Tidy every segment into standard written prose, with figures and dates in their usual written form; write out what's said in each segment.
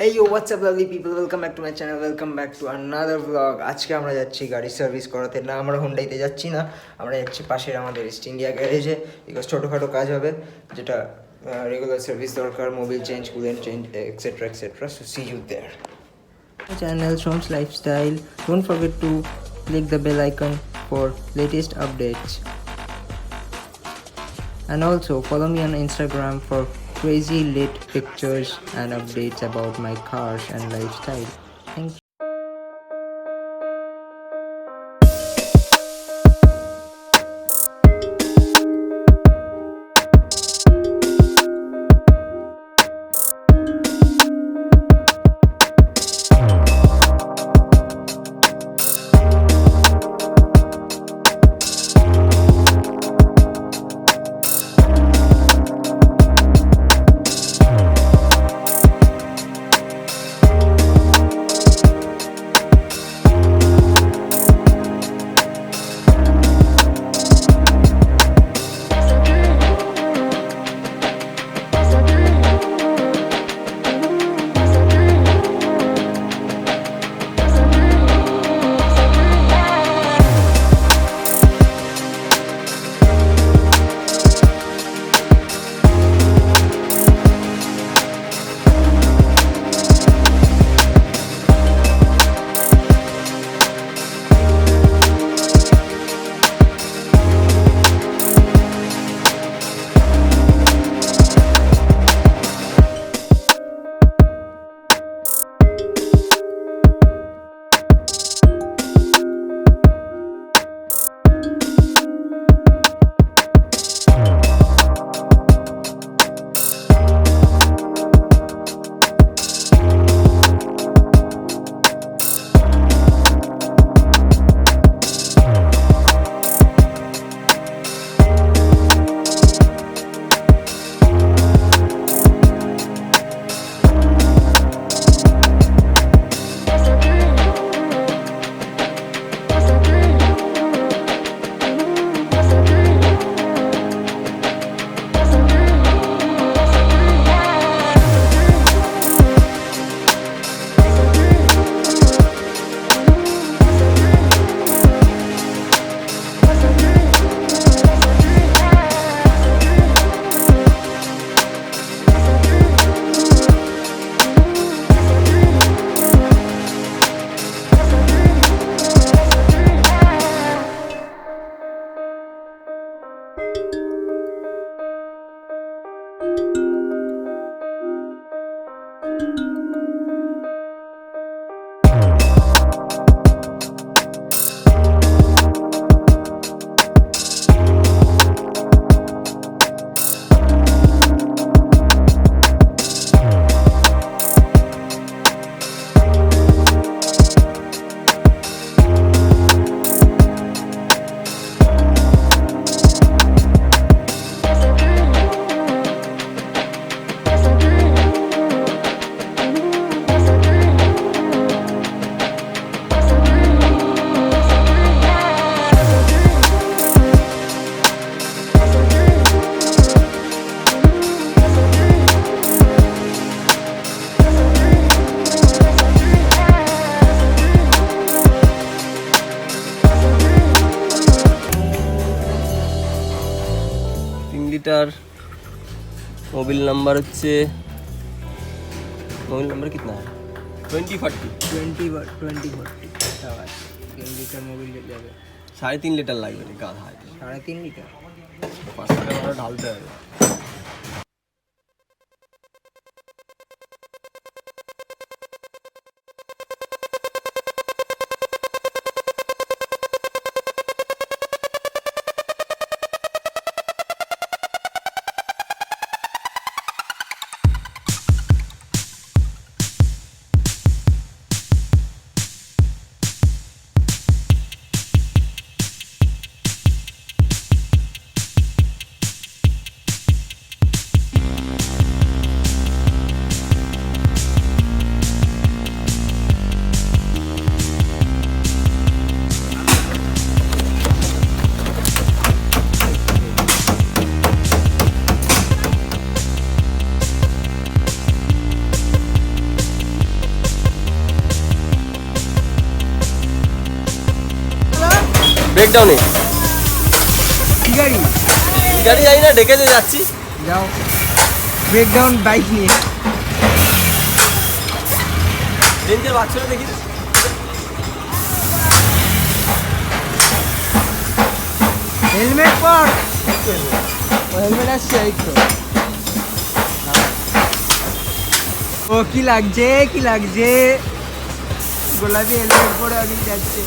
Hey yo, what's up lovely people, welcome back to my channel, welcome back to another vlog. আজকে আমরা যাচ্ছি গাড়ি service করাতে। না, আমরা হুন্ডাইতে যাচ্ছি না, আমরা যাচ্ছি পাশের আমাদের ইস্ট ইন্ডিয়া গ্যারেজে। বিকজ ছোটোখাটো কাজ হবে, যেটা রেগুলার সার্ভিস দরকার, Mobil change, coolant change, etcetera etcetera. So see you there. Channel Shom's Lifestyle. Don't forget to click the bell icon for latest updates. And also follow me on Instagram for crazy lit pictures and updates about my cars and lifestyle. Thank you. Litre Mobil number হচ্ছে Mobil number कितना है 2040 3 litre Mobil যাবে। 3.5 litre লাগবে রে গাধা। 3.5 litre 500 টাকা ঢালতে হবে। ব্রেকডাউনে কি গাড়ি? গাড়ি যাই না, ডেকে যাচ্ছি। যাও ব্রেকডাউন বাইক নিয়ে। রেঞ্জের বাচ্চারা দেখি। হেলমেট পর, হেলমেট আসছে এই তো। ও কি লাগছে, কি লাগছে, গোলাপি হেলমেট পরে অনেক যাচ্ছে।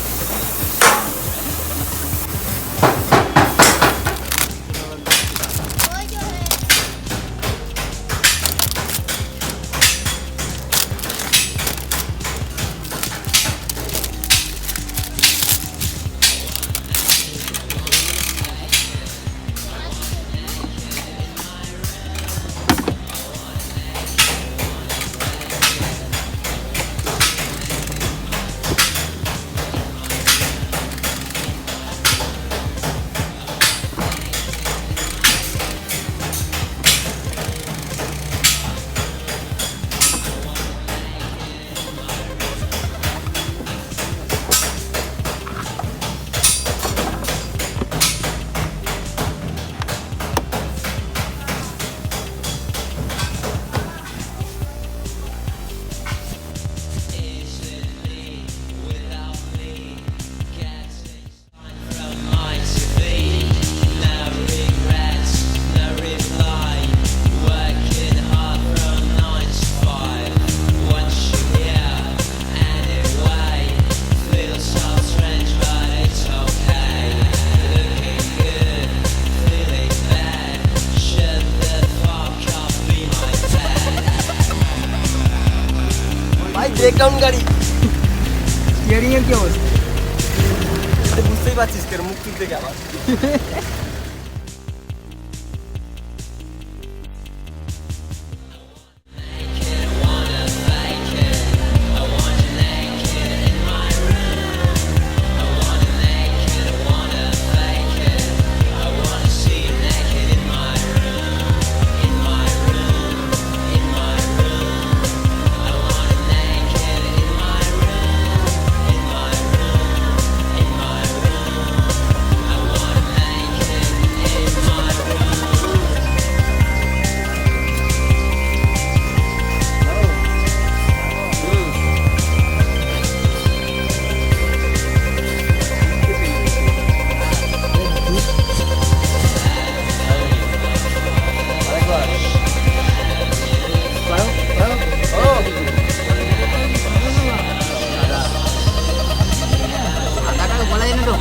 ভাই ব্রেকডাউন গাড়ি, স্টিয়ারিং এর কি অবস্থা? বুঝতেই পারছিস তোর মুখ তুলতে কে আবার।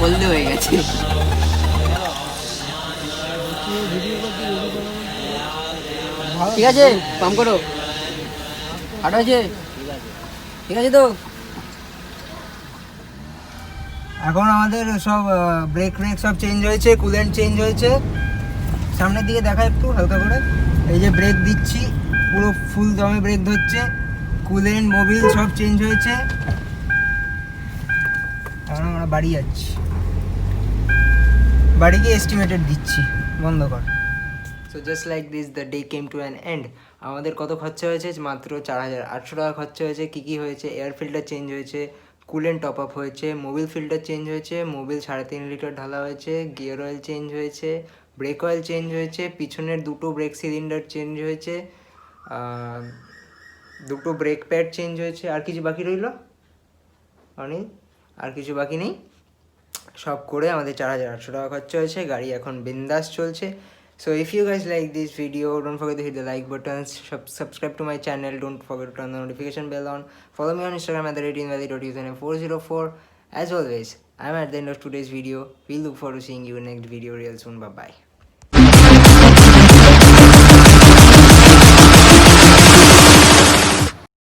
হলদে হয়ে গেছে। ঠিক আছে, পাম্প করো, হাঁটা আছে, ঠিক আছে তো। এখন আমাদের সব ব্রেক ফ্রেক সব চেঞ্জ হয়েছে, কুলেন্ট চেঞ্জ হয়েছে। সামনের দিকে দেখা একটু হালকা করে, এই যে ব্রেক দিচ্ছি, পুরো ফুল দমে ব্রেক ধরছে, কুলেন্ট মোবিল সব চেঞ্জ হয়েছে। এখন আমরা বাড়ি যাচ্ছি, বাড়ি গিয়ে এস্টিমেটেড দিচ্ছি, বন্ধ কর। So just like this the day came to an end. আমাদের কত খরচা হয়েছে? মাত্র 4,800 টাকা খরচা হয়েছে। কী কী হয়েছে? এয়ার ফিল্টার চেঞ্জ হয়েছে, কুলেন্ট টপ আপ হয়েছে, মোবিল ফিল্টার চেঞ্জ হয়েছে, মোবিল 3.5 লিটার ঢালা হয়েছে, গিয়ার অয়েল চেঞ্জ হয়েছে, ব্রেক অয়েল চেঞ্জ হয়েছে, পিছনের দুটো ব্রেক সিলিন্ডার চেঞ্জ হয়েছে, দুটো ব্রেক প্যাড চেঞ্জ হয়েছে। আর কিছু বাকি রইল অনিল? আর কিছু বাকি নেই। সব করে আমাদের 4,800 টাকা খরচা হয়েছে। গাড়ি এখন বিন্দাস চলছে। So if you guys like this video, don't forget to hit the like button, subscribe to my channel, don't forget to turn the notification bell on, follow me on Instagram at @invalid.username404. As always, I'm at the end of today's video. We look forward to seeing you in next video real soon. Bye bye.